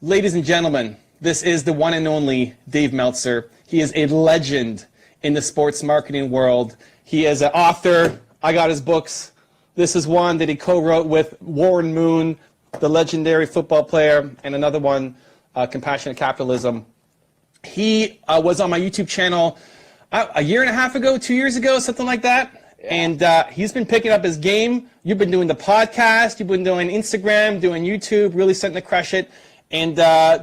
Ladies and gentlemen, this is the one and only Dave Meltzer. He is a legend in the sports marketing world. He is an author. I got his books. This is one that he co-wrote with Warren Moon, the legendary football player, and another one, Compassionate Capitalism. He was on my YouTube channel a year and a half ago, 2 years ago, something like that. Yeah. And he's been picking up his game. You've been doing the podcast. You've been doing Instagram, doing YouTube, really starting to crush it. And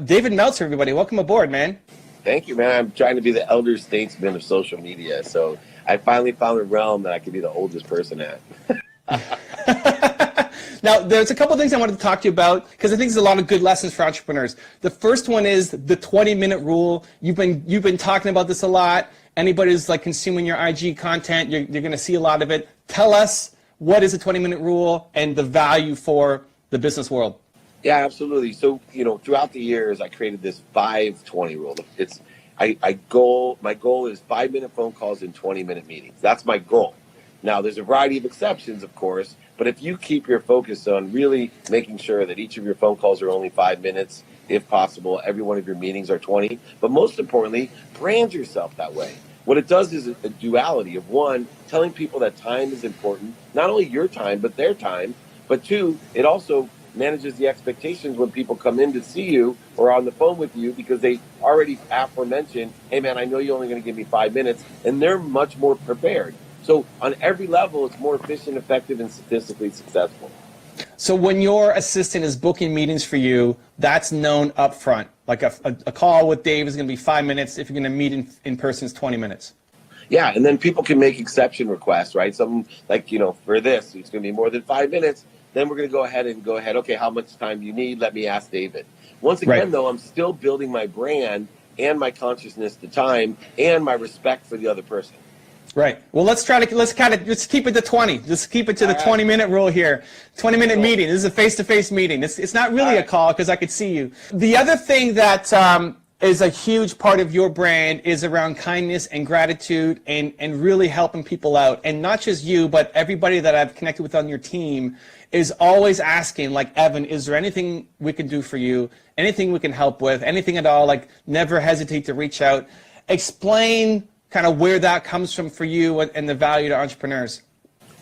David Meltzer, everybody, welcome aboard, man. Thank you, man. I'm trying to be the elder statesman of social media, so I finally found a realm that I could be the oldest person at. Now, there's a couple things I wanted to talk to you about because I think there's a lot of good lessons for entrepreneurs. The first one is the 20-minute rule. You've been talking about this a lot. Anybody who's like consuming your IG content, you're going to see a lot of it. Tell us, what is the 20-minute rule and the value for the business world? Yeah, absolutely. So, throughout the years, I created this 5-20 rule. My goal is 5-minute phone calls and 20-minute meetings. That's my goal. Now, there's a variety of exceptions, of course, but if you keep your focus on really making sure that each of your phone calls are only 5 minutes, if possible, every one of your meetings are 20, but most importantly, brand yourself that way. What it does is a duality of, one, telling people that time is important, not only your time, but their time, but two, it also manages the expectations when people come in to see you or on the phone with you because they already aforementioned, hey man, I know you're only going to give me 5 minutes, and they're much more prepared. So on every level, it's more efficient, effective, and statistically successful. So when your assistant is booking meetings for you, that's known up front. Like a call with Dave is going to be 5 minutes. If you're going to meet in person, it's 20 minutes. Yeah, and then people can make exception requests, right? Something like, for this, it's going to be more than 5 minutes. Then we're going to go ahead, okay, how much time do you need? Let me ask David. Once again, though, I'm still building my brand and my consciousness to time and my respect for the other person. Right. Well, let's keep it to 20. Just keep it to the 20-minute rule here. 20-minute meeting. This is a face-to-face meeting. It's not really a call because I could see you. The other thing that is a huge part of your brand is around kindness and gratitude and really helping people out. And not just you, but everybody that I've connected with on your team is always asking, like, Evan, is there anything we can do for you? Anything we can help with? Anything at all? Like, never hesitate to reach out. Explain kind of where that comes from for you and the value to entrepreneurs.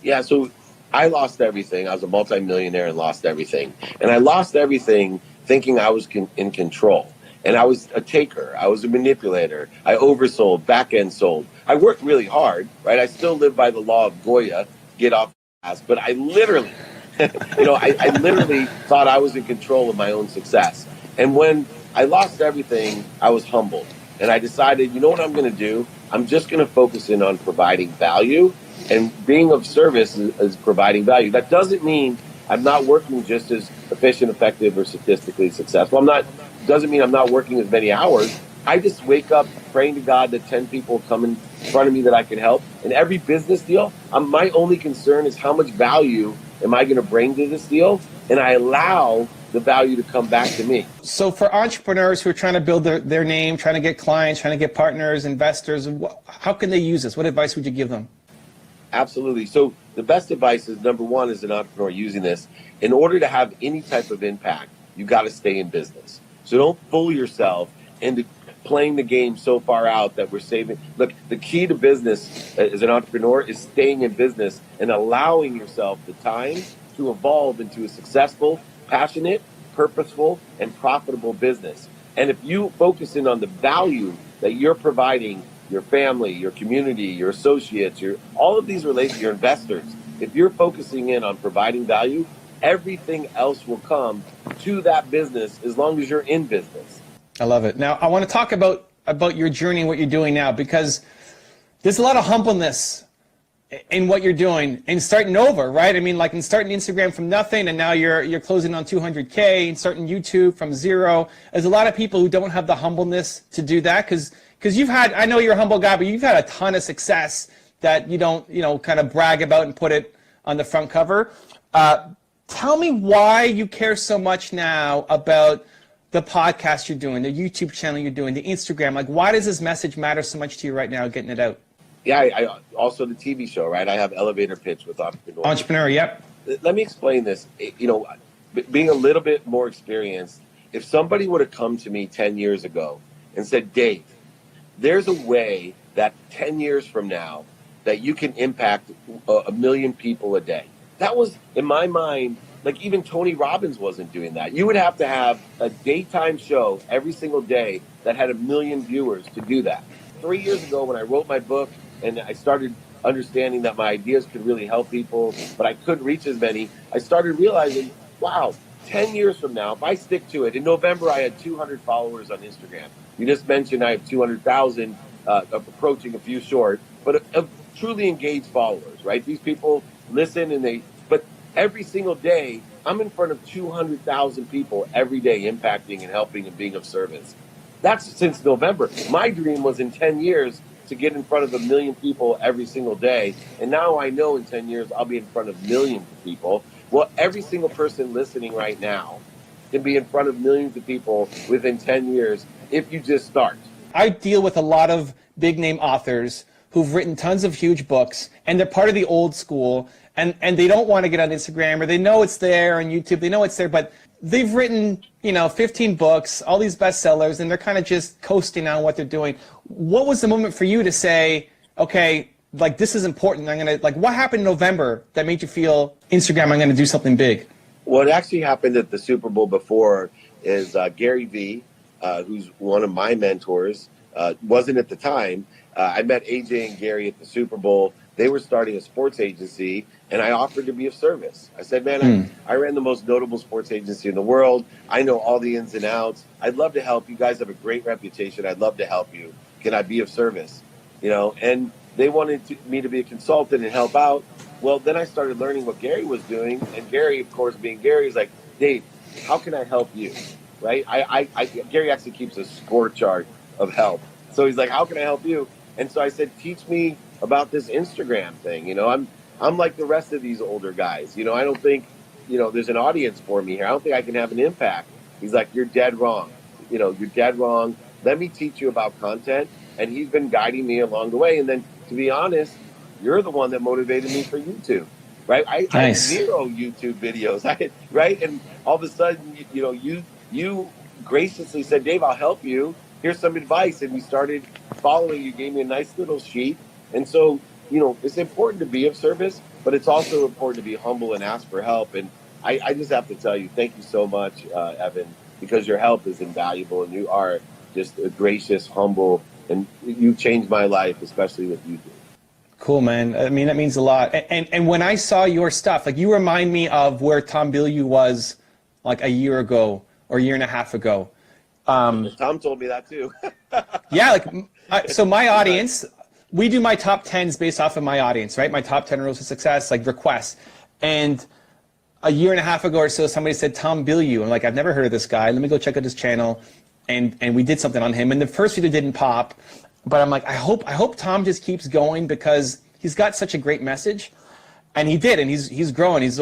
Yeah, so I lost everything. I was a multimillionaire and lost everything. And I lost everything thinking I was in control. And I was a taker. I was a manipulator. I oversold, back-end sold. I worked really hard, right? I still live by the law of Goya, get off the ass. But I literally, I literally thought I was in control of my own success. And when I lost everything, I was humbled. And I decided, you know what I'm going to do? I'm just going to focus in on providing value. And being of service is providing value. That doesn't mean I'm not working just as efficient, effective, or statistically successful. Doesn't mean I'm not working as many hours. I just wake up praying to God that 10 people come in front of me that I can help. And every business deal, my only concern is how much value am I going to bring to this deal? And I allow the value to come back to me. So for entrepreneurs who are trying to build their name, trying to get clients, trying to get partners, investors, how can they use this? What advice would you give them? Absolutely. So the best advice is, number one, as an entrepreneur using this, in order to have any type of impact, you got to stay in business. So don't fool yourself into playing the game so far out that we're saving. Look, the key to business as an entrepreneur is staying in business and allowing yourself the time to evolve into a successful, passionate, purposeful, and profitable business. And if you focus in on the value that you're providing your family, your community, your associates, all of these relate to your investors, if you're focusing in on providing value, everything else will come to that business as long as you're in business. I love it. Now, I want to talk about your journey and what you're doing now, because there's a lot of humbleness in what you're doing and starting over, right? I mean, like in starting Instagram from nothing, and now you're closing on 200K, and starting YouTube from zero. There's a lot of people who don't have the humbleness to do that because you've had, I know you're a humble guy, but you've had a ton of success that you don't, kind of brag about and put it on the front cover. Tell me why you care so much now about the podcast you're doing, the YouTube channel you're doing, the Instagram. Like, why does this message matter so much to you right now, getting it out? Yeah, I also the TV show, right? I have Elevator Pitch with Entrepreneur. Entrepreneur, yep. Let me explain this. Being a little bit more experienced, if somebody would have come to me 10 years ago and said, Dave, there's a way that 10 years from now that you can impact a million people a day. That was, in my mind, like even Tony Robbins wasn't doing that. You would have to have a daytime show every single day that had 1 million viewers to do that. 3 years ago when I wrote my book and I started understanding that my ideas could really help people, but I couldn't reach as many, I started realizing, wow, 10 years from now, if I stick to it, in November I had 200 followers on Instagram. You just mentioned I have 200,000, approaching a few short, but truly engaged followers, right? These people listen but every single day, I'm in front of 200,000 people every day impacting and helping and being of service. That's since November. My dream was in 10 years to get in front of 1 million people every single day. And now I know in 10 years, I'll be in front of millions of people. Well, every single person listening right now can be in front of millions of people within 10 years if you just start. I deal with a lot of big name authors who've written tons of huge books, and they're part of the old school, and they don't want to get on Instagram, or they know it's there on YouTube, they know it's there, but they've written, 15 books, all these bestsellers, and they're kind of just coasting on what they're doing. What was the moment for you to say, okay, like this is important, what happened in November that made you feel, Instagram, I'm gonna do something big? What actually happened at the Super Bowl before is Gary Vee, who's one of my mentors, wasn't at the time. I met AJ and Gary at the Super Bowl. They were starting a sports agency, and I offered to be of service. I said, man, I ran the most notable sports agency in the world. I know all the ins and outs. I'd love to help. You guys have a great reputation. I'd love to help you. Can I be of service? And they wanted me to be a consultant and help out. Well, then I started learning what Gary was doing. And Gary, of course, being Gary, is like, Dave, how can I help you? Right? Gary actually keeps a score chart of help. So he's like, how can I help you? And so I said, teach me about this Instagram thing. I'm like the rest of these older guys. I don't think, there's an audience for me here. I don't think I can have an impact. He's like, you're dead wrong. You're dead wrong. Let me teach you about content. And he's been guiding me along the way. And then, to be honest, you're the one that motivated me for YouTube, right? I had 0 YouTube videos, right? And all of a sudden, you graciously said, Dave, I'll help you. Here's some advice. And we started following. You gave me a nice little sheet. And so, it's important to be of service, but it's also important to be humble and ask for help. And I just have to tell you, thank you so much, Evan, because your help is invaluable. And you are just a gracious, humble, and you changed my life, especially with YouTube. Cool, man. I mean, that means a lot. And when I saw your stuff, like you remind me of where Tom Bilyeu was like a year ago or a year and a half ago. Tom told me that too. Yeah, so my audience, we do my top 10s based off of my audience, right? My top 10 rules of success, like requests. And a year and a half ago or so, somebody said Tom Bilyeu. I'm like, I've never heard of this guy. Let me go check out his channel. And we did something on him. And the first video didn't pop. But I'm like, I hope Tom just keeps going because he's got such a great message. And he did, and he's growing. He's